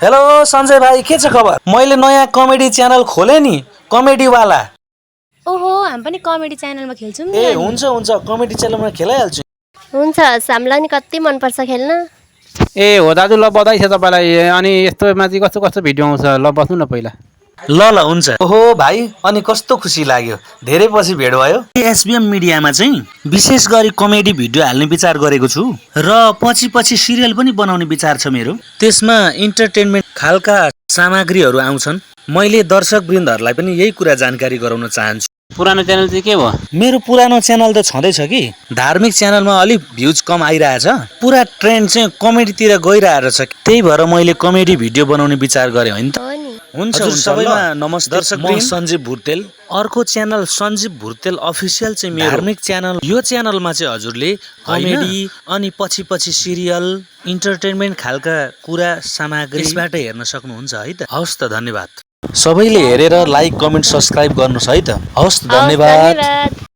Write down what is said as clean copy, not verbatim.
Hello Sanjay भाइ, के छ खबर? मैले नयाँ कमेडी च्यानल खोले नि, कमेडी वाला। ओहो, हामी पनि कमेडी च्यानलमा खेल्छौँ नि। ए हुन्छ कमेडी च्यानलमा खेलाइहाल्छु। हुन्छ, हामीलाई नि कति मनपर्छ खेल्न। ए हो दाजु, ल बधाई छ तपाईँलाई। अनि यस्तोमा चाहिँ कस्तो कस्तो भिडियो आउँछ? ल बस्नु न पहिला। ल हुन्छ। ओहो भाइ, अनि कस्तो खुसी लाग्यो, धेरै पछि भेट भयो। एसबिएम मिडियामा चाहिँ विशेष गरी कमेडी भिडियो हाल्ने विचार गरेको छु र पछि सिरियल पनि बनाउने विचार छ मेरो। त्यसमा इन्टरटेनमेन्ट खालका सामग्रीहरू आउँछन्। मैले दर्शक वृन्दहरूलाई पनि यही कुरा जानकारी गराउन चाहन्छु। पुरानो च्यानल चाहिँ के भयो? मेरो पुरानो च्यानल त छँदैछ कि, धार्मिक च्यानलमा अलिक भ्युज कम आइरहेछ। पुरा ट्रेन्ड चाहिँ कमेडीतिर गइरहेछ, त्यही भएर मैले कमेडी भिडियो बनाउने विचार गरेँ होइन त। हुन्छ सबैमा नमस्ते। म सञ्जीव भुर्तेल। अर्को च्यानल सञ्जीव भुर्तेल अफिसियल चाहिँ मेरो धार्मिक च्यानल। यो च्यानलमा चाहिँ हजुरले कमेडी अनि पछि सिरियल, इन्टरटेनमेन्ट खालका कुरा सामग्री यसबाट हेर्न सक्नुहुन्छ है त। हवस् त, धन्यवाद। सबैले हेरेर लाइक, कमेन्ट, सब्स्क्राइब गर्नुहोस् है त। हवस्, धन्यवाद।